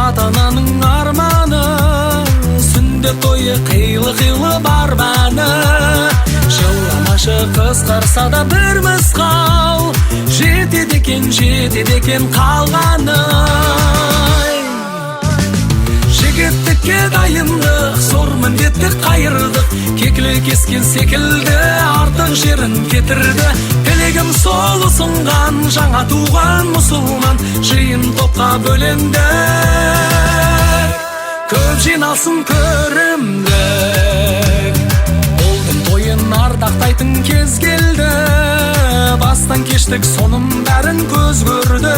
Ата-ананың арманы, сүндет тойы қилы-қилы барбаны. Жыламашы қысқарса да бір мысқал, жетеді екен қалғаны. Жігіттікке дайындық, зор міндетті қайырдық, кекілі кескен секілді артық жерін кетірді. Тілегім сол ұсынған жаңа туған мұсылман, жиын топқа бөленді, көп жиналсын көрімді. Олдың тойын ардақтайтын кез келді, бастан кештік соның бәрін көз көрді.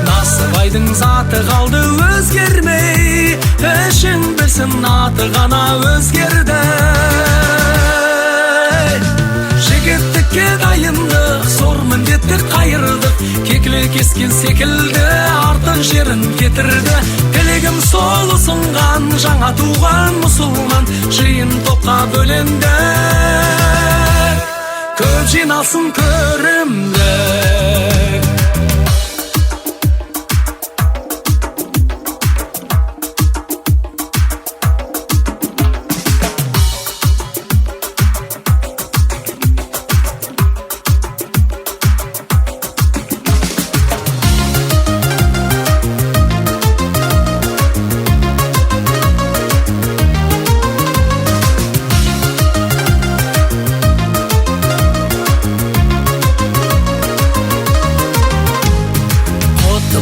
Насыбайдың заты қалды өзгермей, ішің білсін аты ғана өзгерді. Жігіттікке дайындық, зор міндетті қайырдық, кекілі кескен секілді артық жерін кетірді. Тілегім сол ұсынған жаңа туған мұсылман, жиын топқа бөленді, көп жиналсын көрімді.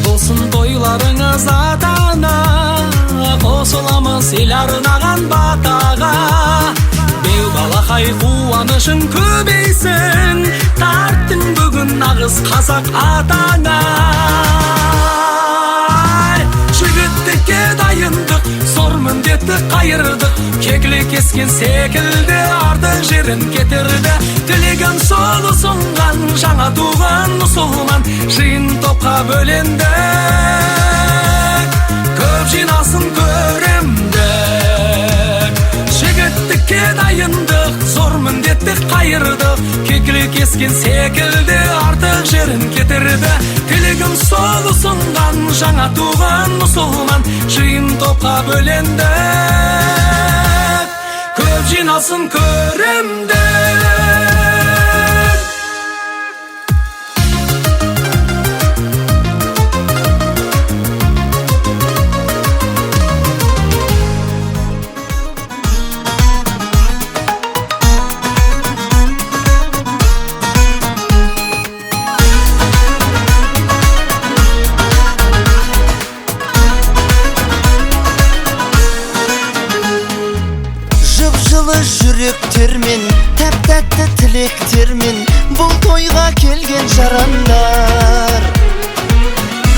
Болсын тойларыңыз ата-ана, қосыламыз ел арнаған батаға. Беу балақай қуанышың көбейсін, тарттың бүгін нағыз қазақ атаңа. Жігіттікке дайындық, зор міндетті қайырдық, кекілі кескен секілді артық жерін кетірді. Тілегім сол ұсынған жаңа туған мұсылман, жиын топқа бөленді, көп жиналсын көрімді. Жігіттікке дайындық, зор міндетті қайырдық, кекілі кескен секілді артық жерін кетірді. Тілегім сол ұсынған жаңа туған мұсылман, жиын топқа бөленді, көп жиналсын көрімді. Жүректермен, тәп-тәтті тілектермен бұл тойға келген жарандар.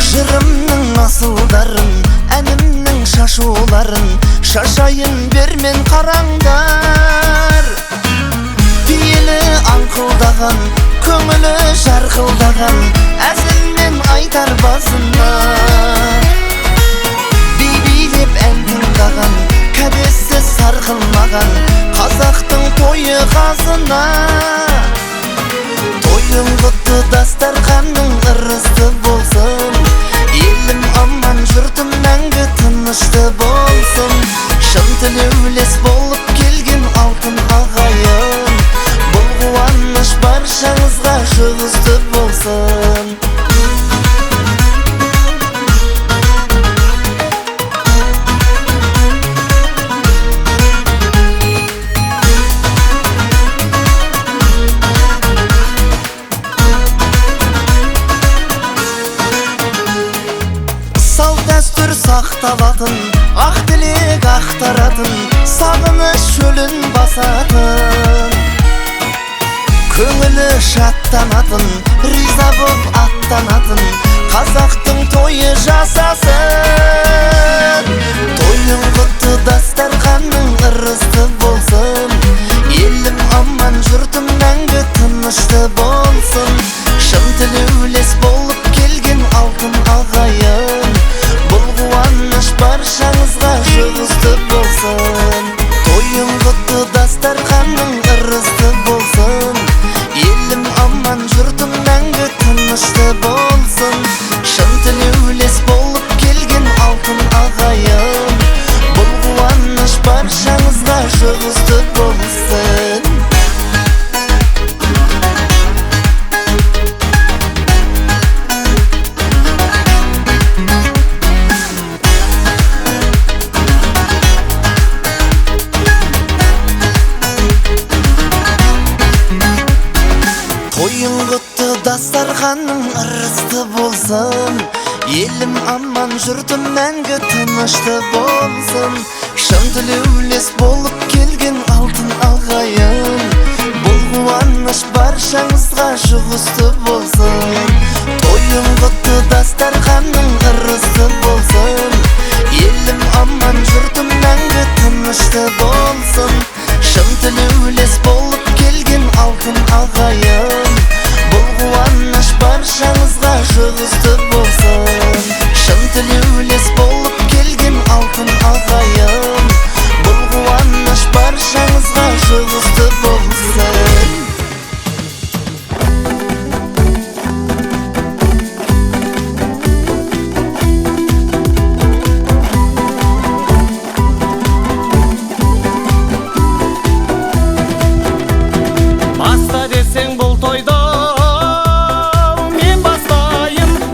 Жырымның асылдарын, әнімнің шашуларын шашайын бермен қараңдар. Пейілі аңқылдаған, көңілі жарқылдаған, әзілмен айтар басына. Би-билеп ән тыңдаған, кәдесі сарқылмаған қазақтың тойы қазына. Тойың құтты, дастарханың ырысты болсын, елім аман, жұртым мәңгі тынышты болсын. Шын тілеулес болып келген алтын ағайын, бұл қуаныш баршаңызға жұғысты болсын. Сақталатын, ақ тілек ақтаратын, сағыныш шөлін басатын. Көңілі шаттанатын, риза боп аттанатын, қазақтың тойы жасасын. Тойың құтты, дастарханың ырысты болсын, елім құтты дастарханың ырысты болсын. Елім аман, жұртым мәңгі тынышты болсын. Шын тілеулес болып келген алтын ағайын, бұл қуаныш баршаңызға жұғысты болсын. Тойың құтты дастарханың ырысты болсын. Елім аман, жұртым мәңгі тынышты болсын. Шын тілеулес болып келген алтын ағайын, бұл қуаныш баршаңызға жұғысты болсын. Тойың құтты дастарханың ырысты болсын. Елім аман, жұртым мәңгі тынышты болсын. Шын тілеулес болып келген алтын ағайын, бұл қуаныш баршаңызға жұғысты болсын. Шын тілеулес болып келген алтын ағайын, бұл қуаныш баршаңызға жұғысты болсын. Баста десең бұл тойды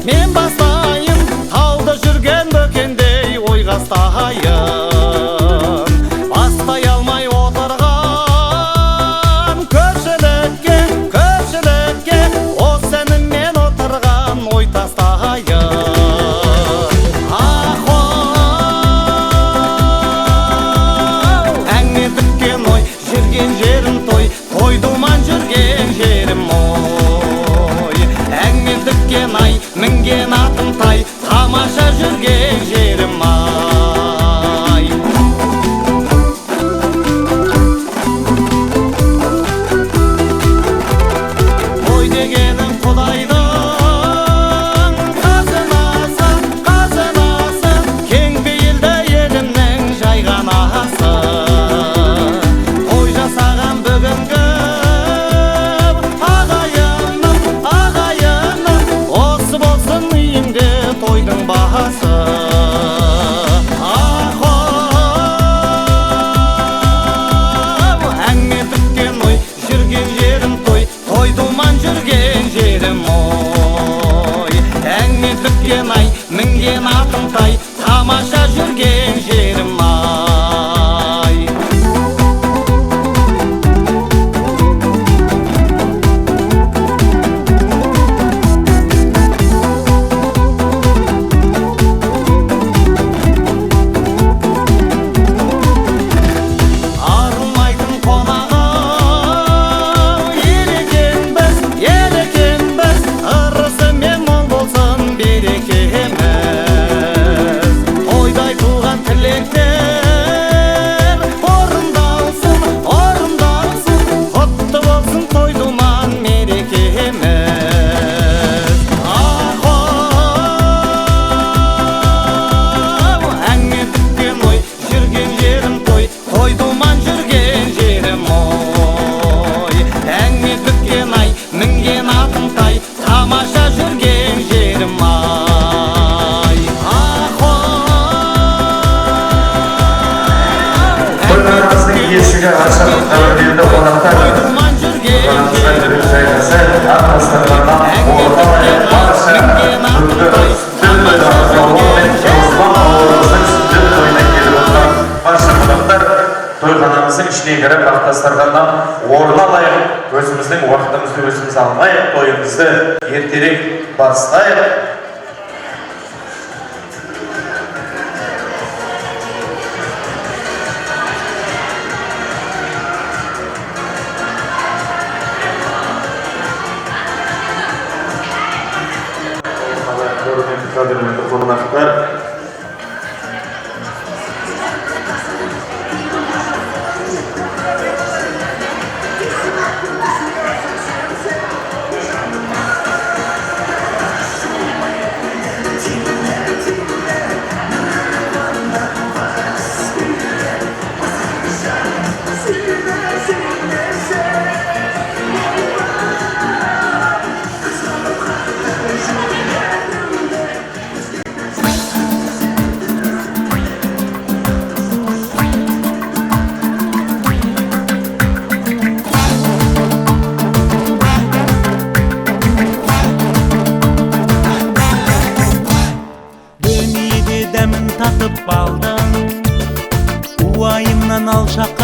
мен бастайын, тауда жүрген бөкендей ойғастайын. Бастай алмай отырған көпшілікке, осы әніммен отырған ой тастайын. Әңгіме біткен ой, жүрген жерім той, той думан жүрген жерім ой. Әңгіме біткен ай, мінген атым тай, тамаша жүрген жерім ай. Той дегенің Құдайдың қазынасы, кең пейілді елімнің жайған асы. Той жасаған бүгінгі ағайыным, осы болсын үйіңде тойдың бағасы. Әңгіме біткен ой, жүрген жерім той, той думан жүрген жерім ой. Әңгіме біткен ай, мінген атым тай, тамаша жүрген жерім ай. Арылмайтын қонағы ел екенбіз, ырысымен мол болсын берекеміз. Тойда айтылған тілектер орындалсын, құтты болсын той думан мерекеміз. Әңгіме біткен ой, жүрген жерім той, той думан жүрген жерім ой. Әңгіме біткен ай, мінген атым тай, тамаша жүрген жерім ай. Toylarımızın есігі ашық тәуелді қонақтар. Қонаққа жүріп жайғасы, ақ-тастарынан орналайын барша бүгінгі түрлі жағалауымен Жаузбан ауылымыздың сүндет тойына келіп отырған барша қонақтар, тойханамыздың ішіне кіріп ақ-тастарынан орын алайық, өзіміздің уақытымызды өзіміз алмайық, тойымызды ертерек бастайық. Қадірлі қонақтар,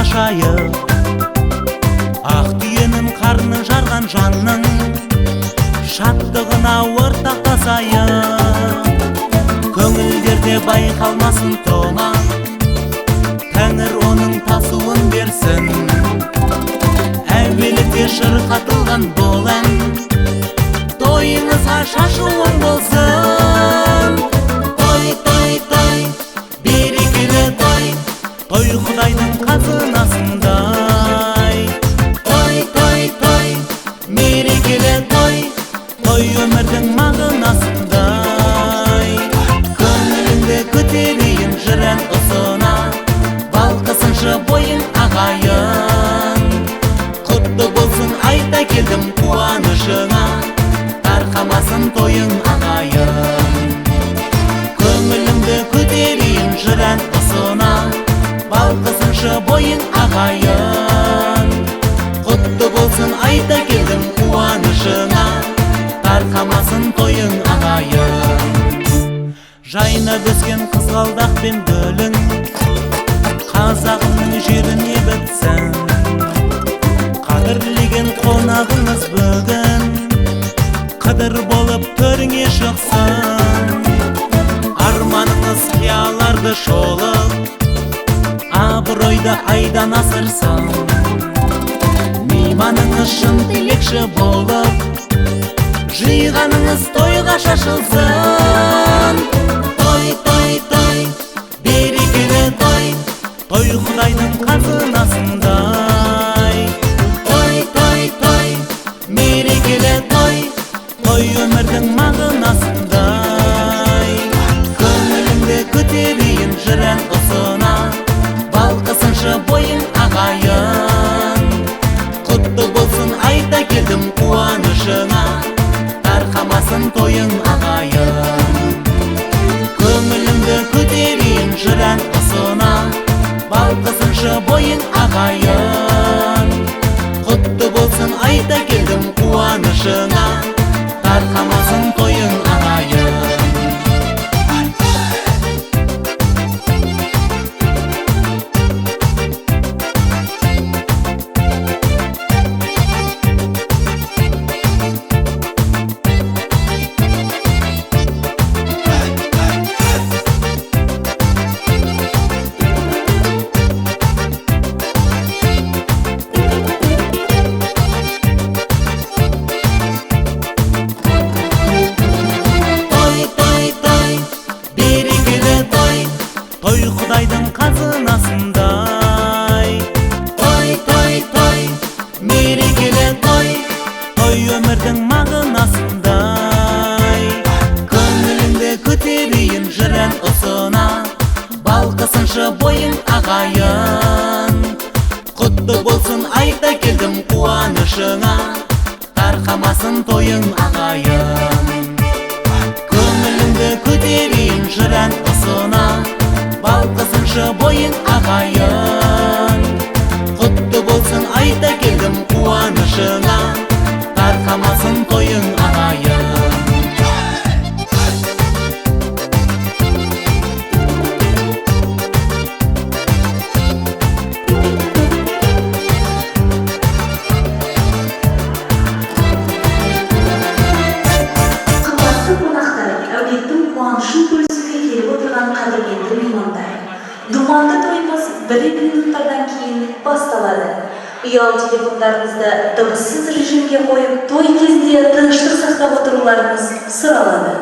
қашайып, ақ түйенің қарны жарған жанның шаттығына ортақтасайық. Көңілдерде байқалмасын тоңа, Тәңір оның тасуын берсін. Әуеліде шырқатылған бұл ән тойыңызға шашуын болсын. Той, той, той, берекелі той, той Құдайдың қазынасындай. Той, той, той, мерекелі той, той өмірдің мағынасындай. Көңіліңді көтерейін жырен ұсына, балқысыншы бойың ағайын. Құтты болсын айта келдім қуанышыңа, тарқамасын тойың ағайын. Көңілімді көтерейін жырен ұсына, балқысыншы бойың ағайын. Құтты болсын айта келдім қуанышыңа, тарқамасын тойың ағайын. Жайнап өскен қызғалдақ пен гүлің қазағымның жеріне бітсін. Қадірлеген қонағыңыз бүгін қыдыр болып төріңе шықсын. Арманыңыз қияларды шолып, абыройды айдан асырсын. Мейманыңыз шын тілекші болып, жиғаныңыз тойға шашылсын. Той, той, той, берекелі той, той Құдайдың қазынасындай. Той, той, той, мерекелі той, той өмірдің мағынасындай. Көңіліңді көтерейін жырен ұсына, балқысыншы бойың ағайын. Құтты болсын айта келдім қуанышыңа, тарқамасын тойың ағайын. Көңілімді көтерейін жырен ұсына, балқысыншы бойың ағайын. Құтты болсын айта келдім қуанышыңа, тарқамасын тойың ағайын. Той Құдайдың қазынасындай. Той, той, той, мерекелі той, той өмірдің мағынасындай. Көңіліңді көтерейін жырен ұсына, балқысыншы бойың ағайын. Құтты болсын айта келдім қуанышыңа, тарқамасын тойың ағайын. Көңіліңді көтерейін жырен ұсына, балқысыншы бойың ағайын. Құтты болсын айта келдім қуанышыңа, тарқамасын тойың ағайын. Қымбатты қонақтар, әулеттің қуанышын бөлісуге келіп отырған қадірменді меймандар. Думанды тойымыз бір минуттардан кейін басталады. Ұялы телефондарыңызды дыбыссыз режимге қойып, той кезінде тыныштық сақтап отыруларыңыз сұралады.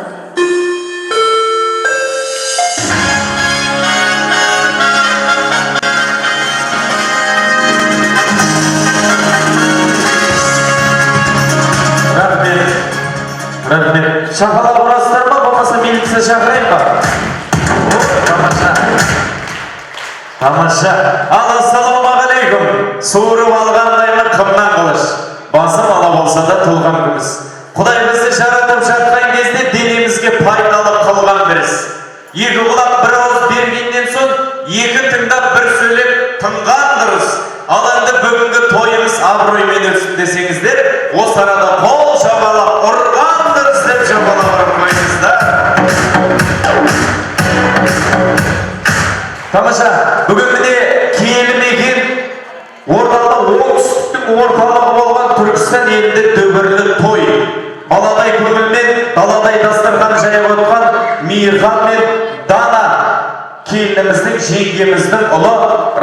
Рахмет. Шапалақ ұрасыздар ма, болмаса милиция шақырайын ба? Тамаша. Тамаша. Ассалаумағалейкум. Суырып алғандаймын қымнан қылыш. Басым ала болса да тұлған күміс. Құдай бізді жаратып жатқан кезде денемізге пайдалы қылған біріс. Екі құлақ бір ауыз бергеннен соң, екі тыңдап бір сөйлеп тыңған дұрыс. Ал енді бүгінгі тойымыз абыроймен өтсін десеңіздер, осы арада қол жабалап ұрған дұрыс деп жабалап қойыңыздар. Тамаша, бүгін міне киелі мекен орталығы болған Түркістан елінде дүбірлі той. Баладай көңілмен, даладай дастархан жайып отқан Мейірхан мен Дана келініміздің, жеңгеміздің ұлы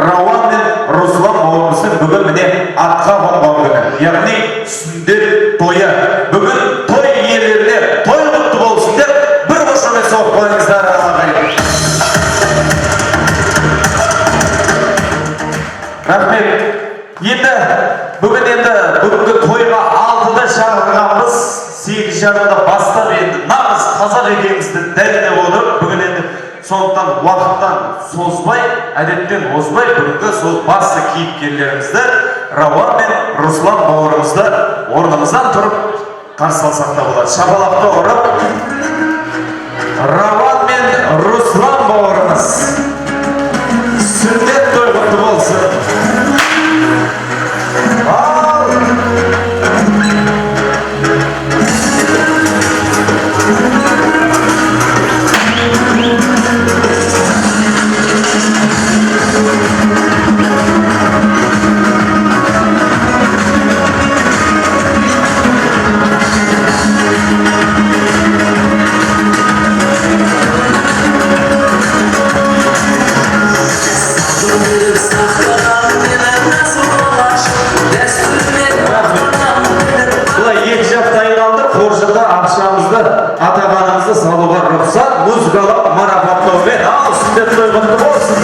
Рауан мен Руслан бауырымыздың бүгін міне атқа қонған күні. Яғни сүндет тойы. Бүгін той иелеріне той құтты болсын деп бір қошемет соғып қойыңыздар. Рахмет. Бүгінгі тойға 6-да шақырғанбыз, 8:30-да бастап енді нағыз қазақ екенімізді дәлелдеп отырып, бүгін енді сондықтан уақыттан созбай, әдеттен озбай, бүгінгі сол басты кейіпкерлерімізді Рауан мен Руслан бауырымызды орнымыздан тұрып қарсы алсақ та болады. Шапалақты ұрып, Рауан мен Руслан бауырымыз сүндет той құтты болсын. Атағанымызды салуға рұқсат, музыкалық марафонлаумен ал сүндет той құтты болсын.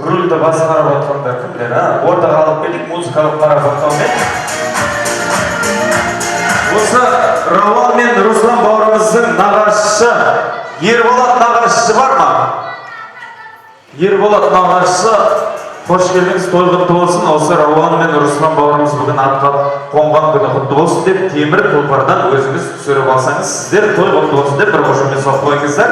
Рульді басқарып отқандар кімдер, ортаға алып келдік музыкалық марафонмен. Осы Рауан мен Руслан бауырымыздың нағашысы, Ерболат нағашысы бар ма? Ерболат нағашысы, қош келдіңіз, той құтты болсын. Осы Рауан мен Руслан бауырымыз бүгін атқа қонған күні құтты болсын деп, темір тұлпардан өзіңіз түсіріп алсаңыз, сіздер той құтты болсын деп бір қошемет соғып қойыңыздар.